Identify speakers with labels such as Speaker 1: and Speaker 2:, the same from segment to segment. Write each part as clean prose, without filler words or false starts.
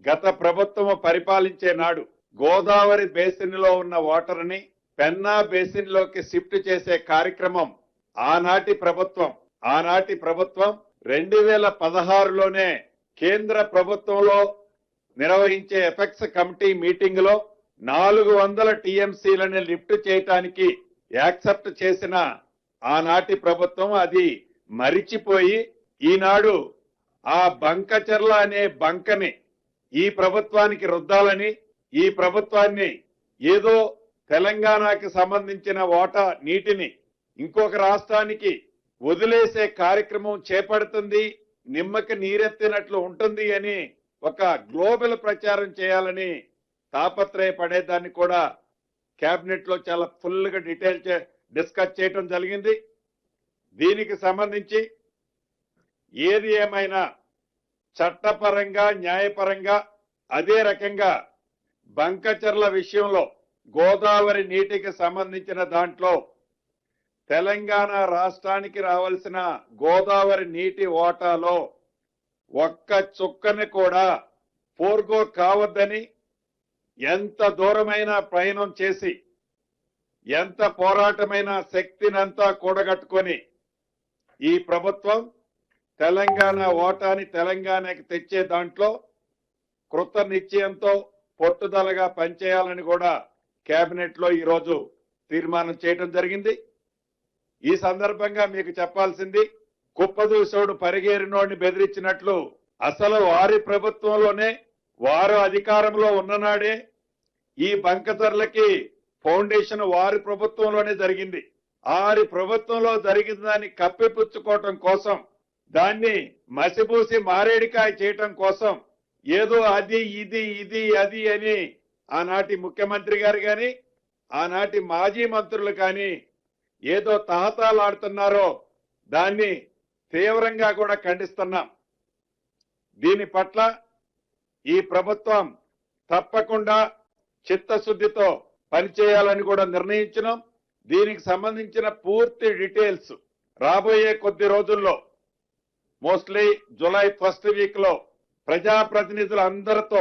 Speaker 1: గత ప్రభుత్వం పరిపాలించే నాడు గోదావరి బేసిన్ లో ఉన్న వాటర్ ని పెన్నా బేసిన్ లోకి షిఫ్ట్ చేసే కార్యక్రమం ఆనాటి ప్రభుత్వం 2016లోనే కేంద్ర ప్రభుత్వంలో నిర్వహించే ఎఫెక్స్ కమిటీ మీటింగ్ లో 400 టీఎంసీలని లిఫ్ట్ చేయడానికి యాక్సెప్ట్ చేసిన ఆనాటి ప్రభుత్వం అది మరిచిపోయి ఈనాడు ఆ బంకచర్ల అనే బంకని ఈ ప్రభుత్వానికి రుద్దాలని, ఈ ప్రభుత్వాన్ని ఏదో తెలంగాణకి సంబంధించిన వాటా నీటిని ఇంకొక రాష్ట్రానికి వదిలేసే కార్యక్రమం చేపడుతుంది, నిమ్మకి నీరెత్తినట్లు ఉంటుంది అని ఒక గ్లోబల్ ప్రచారం చేయాలని తాపత్రయపడేదాన్ని కూడా కేబినెట్ లో చాలా ఫుల్ గా డీటెయిల్ డిస్కస్ చేయడం జరిగింది. దీనికి సంబంధించి ఏది ఏమైనా చట్టపరంగా న్యాయపరంగా అదే రకంగా బంకచర్ల విషయంలో గోదావరి నీటికి సంబంధించిన దాంట్లో తెలంగాణ రాష్ట్రానికి రావాల్సిన గోదావరి నీటి వాటాలో ఒక్క చుక్కని కూడా ఫోర్గో కావద్దని ఎంత దూరమైన ప్రయాణం చేసి ఎంత పోరాటమైన శక్తినంతా కూడగట్టుకొని ఈ ప్రభుత్వం తెలంగాణ ఓటాని తెలంగాణకి తెచ్చే దాంట్లో కృత నిశ్చయంతో పట్టుదలగా పనిచేయాలని కూడా కేబినెట్ లో ఈరోజు తీర్మానం చేయడం జరిగింది. ఈ సందర్భంగా మీకు చెప్పాల్సింది, కుప్పదూసోడు పరిగేరినోడిని బెదిరించినట్లు అసలు వారి ప్రభుత్వంలోనే వారు అధికారంలో ఉన్ననాడే ఈ బంకచర్లకి ఫౌండేషన్ వారి ప్రభుత్వంలోనే జరిగింది. వారి ప్రభుత్వంలో జరిగిన దాన్ని కప్పిపుచ్చుకోవటం కోసం, దాన్ని మసిపూసి మారేడికాయ చేయటం కోసం ఏదో అది ఇది అది అని ఆనాటి ముఖ్యమంత్రి గారు కానీ ఆనాటి మాజీ మంత్రులు కానీ ఏదో తహతాలాడుతున్నారో దాన్ని తీవ్రంగా కూడా ఖండిస్తున్నాం. దీని పట్ల ఈ ప్రభుత్వం తప్పకుండా చిత్తశుద్ధితో పనిచేయాలని కూడా నిర్ణయించినాం. దీనికి సంబంధించిన పూర్తి డీటెయిల్స్ రాబోయే కొద్ది రోజుల్లో మోస్ట్లీ జూలై ఫస్ట్ వీక్ లో ప్రజాప్రతినిధులందరితో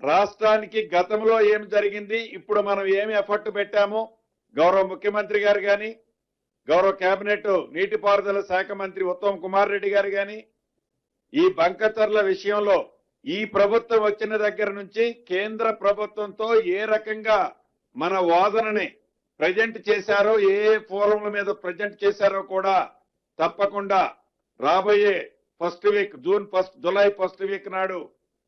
Speaker 1: రాష్ట్రానికి గతంలో ఏం జరిగింది, ఇప్పుడు మనం ఏమి ఎఫర్ట్ పెట్టాము, గౌరవ ముఖ్యమంత్రి గారు కానీ గౌరవ కేబినెట్ నీటిపారుదల శాఖ మంత్రి ఉత్తమ్ కుమార్ రెడ్డి గారు కానీ ఈ బంకచర్ల విషయంలో ఈ ప్రభుత్వం వచ్చిన దగ్గర నుంచి కేంద్ర ప్రభుత్వంతో ఏ రకంగా మన వాదనని ప్రజెంట్ చేశారో, ఏ ఫోరంల మీద ప్రజెంట్ చేశారో కూడా తప్పకుండా రాబోయే first week July first week నాడు